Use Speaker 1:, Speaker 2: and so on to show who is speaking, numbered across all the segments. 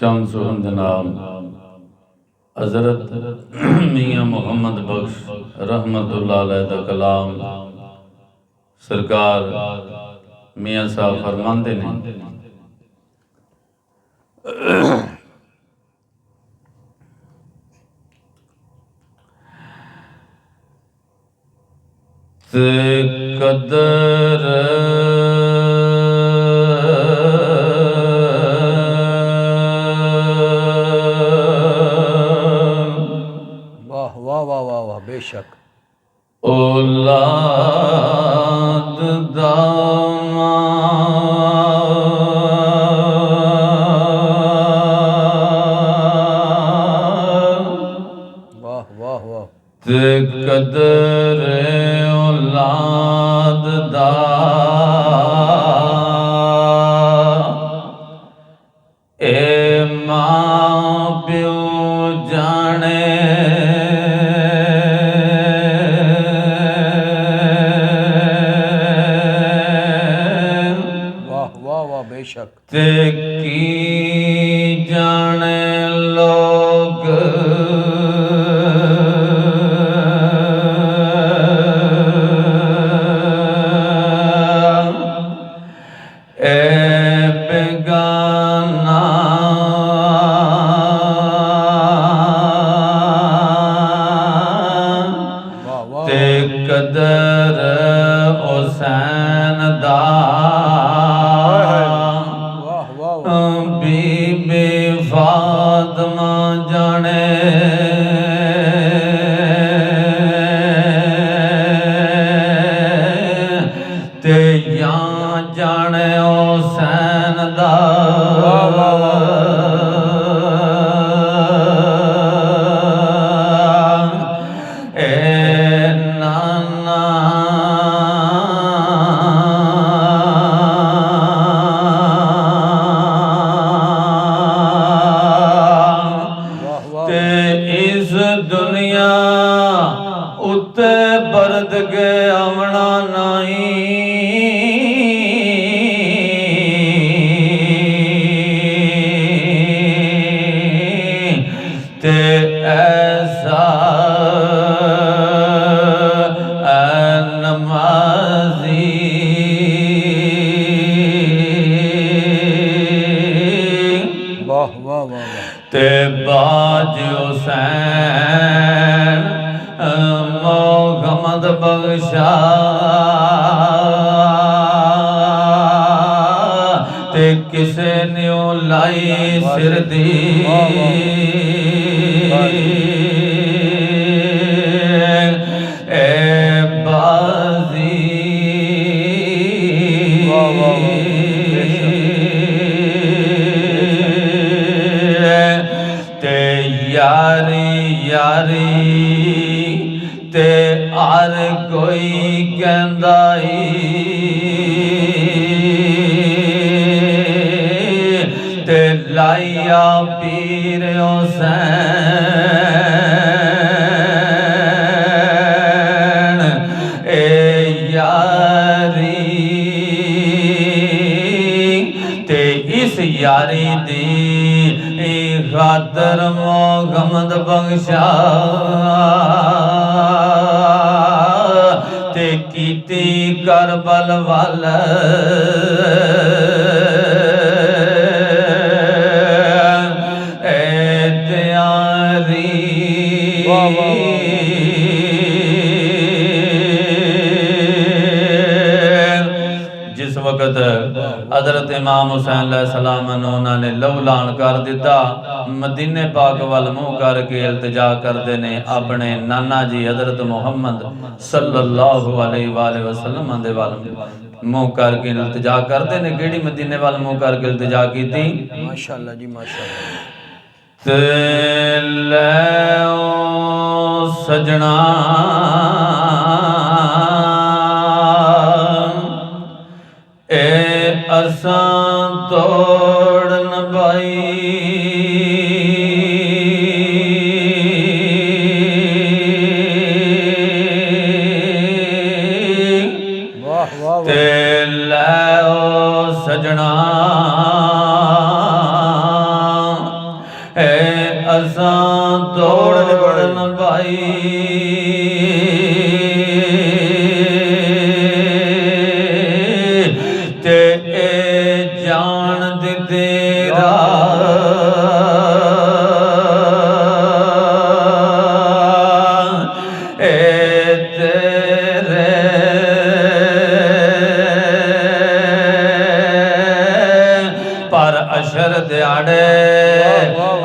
Speaker 1: शमसुल नाम हज़रत मियाँ मुहम्मद बख्श रहमतुल्लाह अलैह दा कलाम सरकार मियाँ साहब फरमाते ने ते कदर
Speaker 2: वाह वाह वाह वाह वाह बेशक
Speaker 1: औलाद दामा
Speaker 2: वाह वाह वाह
Speaker 1: ते कदर औलाद दा ए मां प्यो जाने
Speaker 2: वाह वाह वाह बेशक
Speaker 1: ते की जाने लोग ए बेगाना
Speaker 2: वाह वाह
Speaker 1: ते कदर हुसैन दा
Speaker 2: वाह वाह वाह
Speaker 1: बीबी फातिमा जाने ते या जाने हुसैन दा ए नाना
Speaker 2: वाह वाह
Speaker 1: ते इस दुनिया उत्ते बरद के आमना नहीं ते ऐसा नमाजी
Speaker 2: वाह वाह वाह वाह
Speaker 1: ते बाज हुसैन मोहम्मद बख्शा ते किसे ने लाई सिर दी ए बाजी
Speaker 2: वाह वाह
Speaker 1: ते यारी यारी ते हर कोई कहंदाई ते लाइया पीर हुसैन ए यारी ते इस यारी दी खातर मोहम्मद बख्शा ते कीती करबल वाल ए त्यारी जिस वक्त हजरत इमाम हुसैन सलाम उन्होंने लहूलान कर दिता मदीने पाक वाल मुँह करके इल्तिजा करते ने अपने नाना जी हजरत मुहम्मद सल्लल्लाहु अलैहि वसल्लम दे वाल मुँह करके इल्तिजा करते ने केड़ी मदीने वाल मुँह करके इल्तिजा की थी
Speaker 2: माशाअल्लाह जी माशाअल्लाह
Speaker 1: ते ले सजना ए असां तोड़न भाई
Speaker 2: वाह वाह वाह
Speaker 1: ते लै सजना ਹੈ ਅਸਾਂ ਦੌੜਨ ਭਾਈ ਤੇ ਇਹ ਜਾਣ ਦੀ ਤੇਰਾ ਪਰ ਅਸ਼ਰ ਦਿਹਾੜੇ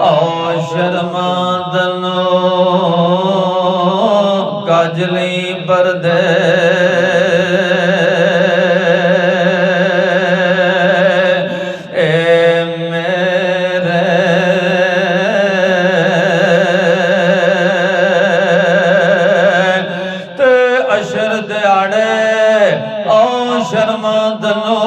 Speaker 1: ਓ ਸ਼ਰਮਾਂਦਨੋ ਕਾਜਲੀ ਪਰਦੇ ਏ ਮੇਰੇ ਤੇ ਅਸ਼ਰ ਦਿਹਾੜੇ ਓ ਸ਼ਰਮਾਂਦਨੋ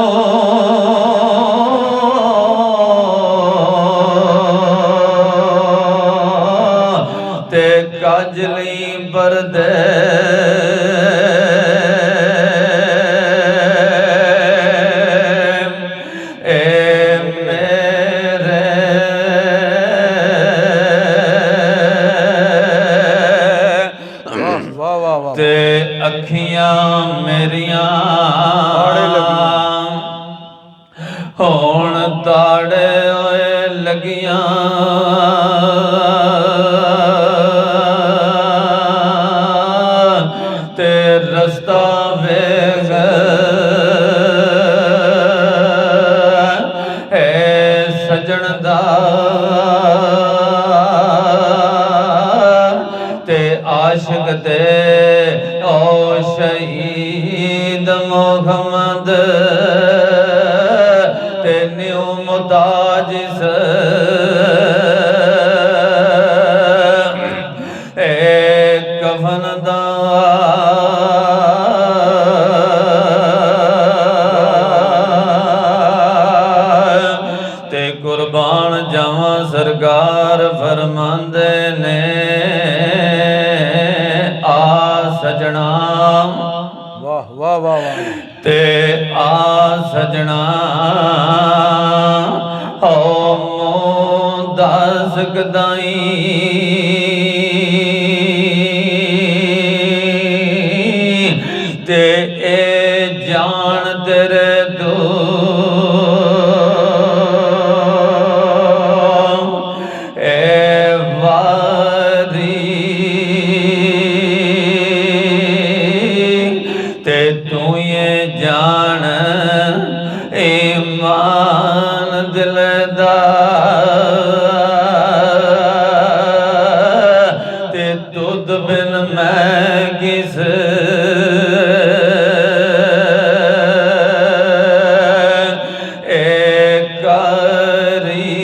Speaker 1: ਤੇ ਕਾਜਲੀ ਪਰਦੇ ਏ ਮੇਰੇ
Speaker 2: ਵਾਹ ਵਾਹ ਵਾਹ
Speaker 1: ਤੇ ਅੱਖੀਆਂ ਮੇਰੀਆਂ ਹੁਣ ਤਾੜੇ ਹੋਏ ਲੱਗੀਆਂ ਤੇ ਰਸਤਾ ਵੇਖ ਹੈ ਸਜਣ ਦਾ ਤੇ ਆਸ਼ਿਕ ਤੇ ਓ ਸ਼ਹੀਦ ਮੁਹੰਮਦ ਤੇ ਨਿਉ ਮੁਤਾਜ ਏ ਕਫਨ ਦਾ ਤੇ ਕੁਰਬਾਨ ਜਾਵਾਂ ਸਰਕਾਰ ਫਰਮਾਂਦੇ ਨੇ ਆ ਸਜਣਾ
Speaker 2: ਵਾਹ ਵਾਹ ਵਾਹ ਵਾਹ
Speaker 1: ਤੇ ਆ ਸਜਣਾ ਹੋ ਮੋ ਦਸ ਗਦਾਈ ਤੇ ਇਹ ਜਾਣ ਤੇਰੇ ਦੋ ਏ ਵਾਰੀ ਤੇ ਤੂੰ ਇਹ ਜਾਣ ਈਮਾਨ ਦਿਲ ਦਾ ਤੇ ਤੁਧ ਬਿਨ ਮੈਂ ਕਿਸ ਏ ਕਰੀ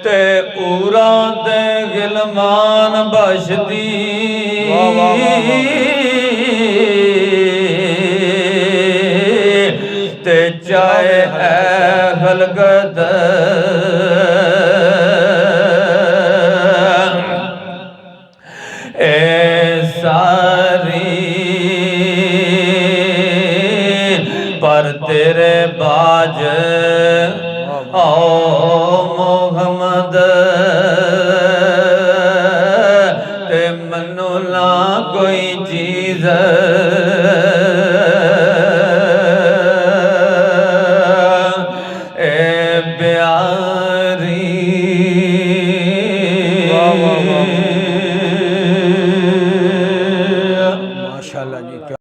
Speaker 1: ਤੇ ਉਰਾਂ ਦੇ ਗਿਲਮਾਨ ਬਸ਼ਦੀ
Speaker 2: ਵਾਹ ਵਾਹ ਵਾਹ
Speaker 1: ਤੇ ਚਾਹੇ ਹੈ ਖਲਕਤ ਏ ਸਾਰੀ ਪਰ ਤੇਰੇ ਬਾਜ ਓ ਮੁਹੰਮਦ ਤੇ ਮਨੂ ਨਾ ਕੋਈ ਚੀਜ਼ ਏ ਪਿਆਰੀ
Speaker 2: ਵਾਹ ਵਾਹ ਵਾਹ ਮਾਸ਼ਾਅੱਲਾ ਜੀ।